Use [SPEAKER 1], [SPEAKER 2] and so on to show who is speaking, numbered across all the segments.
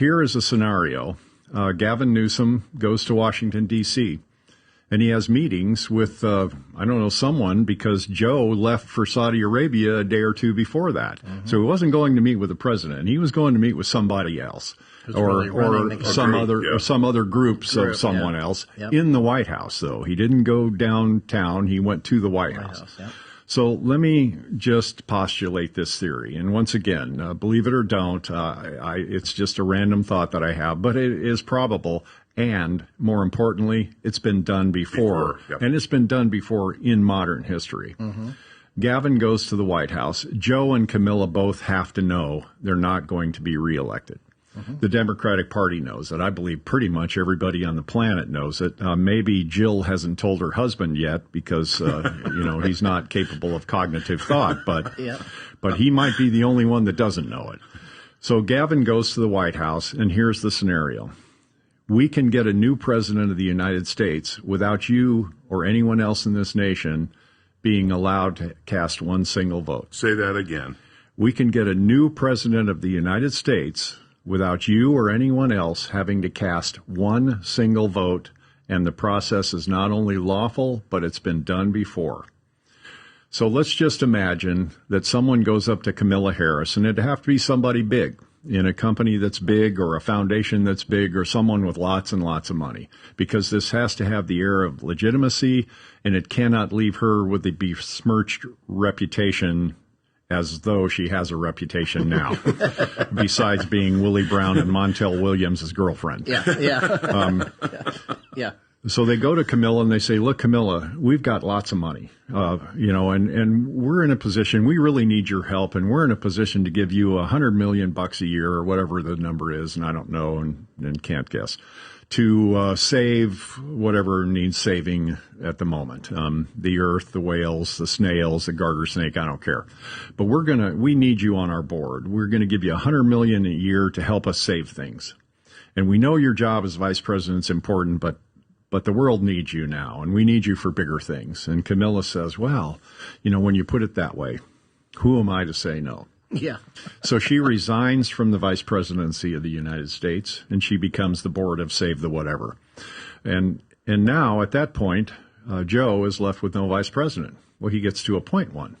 [SPEAKER 1] Here is a scenario. Gavin Newsom goes to Washington, D.C., and he has meetings with, someone, because Joe left for Saudi Arabia a day or two before that. Mm-hmm. So he wasn't going to meet with the president. He was going to meet with somebody else or some other groups of someone else in the White House, though. He didn't go downtown. He went to the White House. So let me just postulate this theory. And once again, believe it or don't, it's just a random thought that I have, but it is probable. And more importantly, it's been done before. And it's been done before in modern history. Mm-hmm. Gavin goes to the White House. Joe and Camilla both have to know they're not going to be reelected. Mm-hmm. The Democratic Party knows it. I believe pretty much everybody on the planet knows it. Maybe Jill hasn't told her husband yet because, he's not capable of cognitive thought. But he might be the only one that doesn't know it. So Gavin goes to the White House, and here's the scenario. We can get a new president of the United States without you or anyone else in this nation being allowed to cast one single vote.
[SPEAKER 2] Say that again.
[SPEAKER 1] We can get a new president of the United States without you or anyone else having to cast one single vote, and the process is not only lawful, but it's been done before. So let's just imagine that someone goes up to Camilla Harris, and it'd have to be somebody big in a company that's big or a foundation that's big or someone with lots and lots of money, because this has to have the air of legitimacy, and it cannot leave her with the besmirched reputation as though she has a reputation now, besides being Willie Brown and Montel Williams' girlfriend. So they go to Camilla and they say, look, Camilla, we've got lots of money, and we're in a position, we really need your help, and we're in a position to give you $100 million a year or whatever the number is, and I don't know and can't guess, to save whatever needs saving at the moment. The earth, the whales, the snails, the garter snake, I don't care. But we need you on our board. We're going to give you $100 million a year to help us save things. And we know your job as vice president is important, but the world needs you now, and we need you for bigger things. And Camilla says, well, when you put it that way, who am I to say no?
[SPEAKER 3] Yeah.
[SPEAKER 1] So she resigns from the vice presidency of the United States, and she becomes the board of Save the Whatever. And now, at that point, Joe is left with no vice president. Well, he gets to appoint one.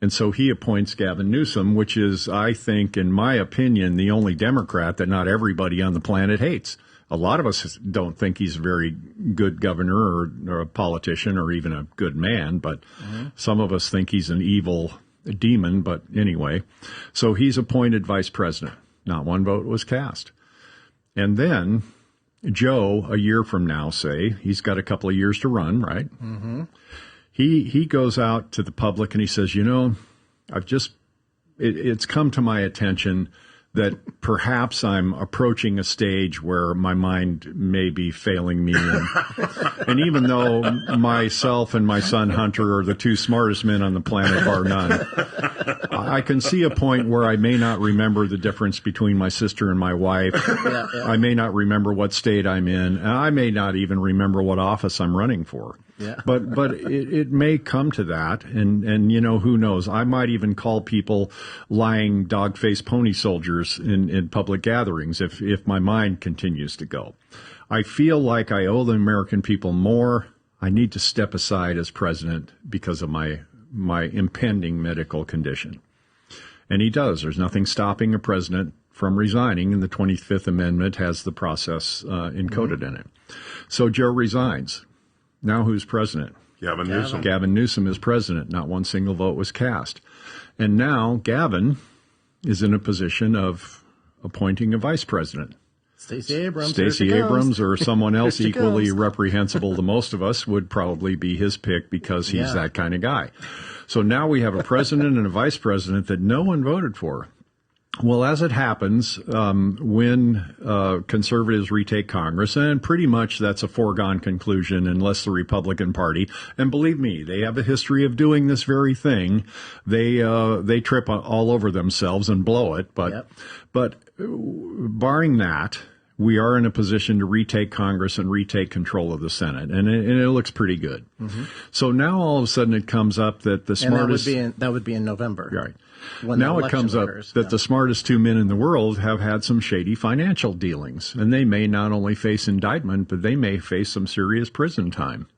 [SPEAKER 1] And so he appoints Gavin Newsom, which is, I think, in my opinion, the only Democrat that not everybody on the planet hates. A lot of us don't think he's a very good governor or a politician or even a good man, but some of us think he's an evil demon. But anyway, so he's appointed vice president. Not one vote was cast. And then Joe, a year from now, say, he's got a couple of years to run, right? Mm-hmm. He goes out to the public and he says, it's come to my attention that perhaps I'm approaching a stage where my mind may be failing me. And even though myself and my son Hunter are the two smartest men on the planet, bar none, I can see a point where I may not remember the difference between my sister and my wife. I may not remember what state I'm in. And I may not even remember what office I'm running for. Yeah. But it may come to that, and who knows? I might even call people lying dog-faced pony soldiers in public gatherings if my mind continues to go. I feel like I owe the American people more. I need to step aside as president because of my impending medical condition. And he does. There's nothing stopping a president from resigning, and the 25th Amendment has the process encoded in it. So Joe resigns. Now who's president?
[SPEAKER 2] Gavin Newsom.
[SPEAKER 1] Gavin Newsom is president. Not one single vote was cast. And now Gavin is in a position of appointing a vice president.
[SPEAKER 3] Stacey Abrams.
[SPEAKER 1] Stacey Abrams or someone else equally reprehensible to most of us would probably be his pick because he's that kind of guy. So now we have a president and a vice president that no one voted for. Well, as it happens, when conservatives retake Congress, and pretty much that's a foregone conclusion unless the Republican Party, and believe me, they have a history of doing this very thing, they trip all over themselves and blow it. But barring that, we are in a position to retake Congress and retake control of the Senate, and it looks pretty good. Mm-hmm. So now all of a sudden it comes up that the smartest...
[SPEAKER 3] And that would be in November.
[SPEAKER 1] Right. Now it comes up that the smartest two men in the world have had some shady financial dealings, and they may not only face indictment, but they may face some serious prison time.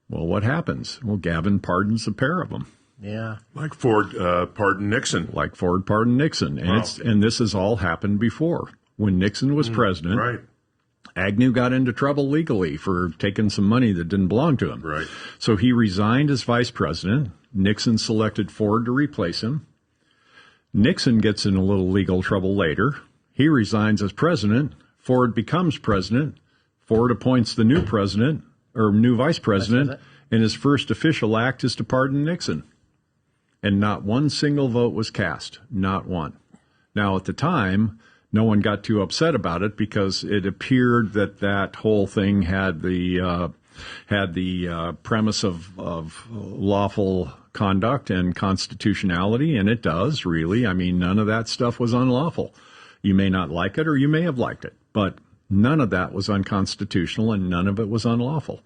[SPEAKER 1] Well, what happens? Well, Gavin pardons the pair of them.
[SPEAKER 2] Yeah.
[SPEAKER 3] Like Ford pardoned Nixon.
[SPEAKER 1] Like Ford pardoned Nixon. And,
[SPEAKER 3] Wow.
[SPEAKER 1] and this has all happened before. When Nixon was president,
[SPEAKER 3] Right.
[SPEAKER 1] Agnew got into trouble legally for taking some money that didn't belong to him.
[SPEAKER 3] Right.
[SPEAKER 1] So he resigned as vice president. Nixon selected Ford to replace him. Nixon gets in a little legal trouble later. He resigns as president. Ford becomes president. Ford appoints the new president or new vice president, and his first official act is to pardon Nixon. And not one single vote was cast. Not one. Now, at the time, no one got too upset about it because it appeared that that whole thing had the premise of lawful conduct and constitutionality, and it does, really. I mean, none of that stuff was unlawful. You may not like it or you may have liked it, but none of that was unconstitutional and none of it was unlawful.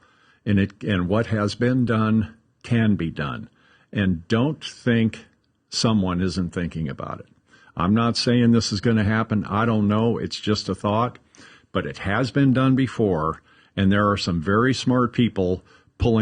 [SPEAKER 1] And what has been done can be done. And don't think someone isn't thinking about it. I'm not saying this is going to happen. I don't know. It's just a thought. But it has been done before, and there are some very smart people pulling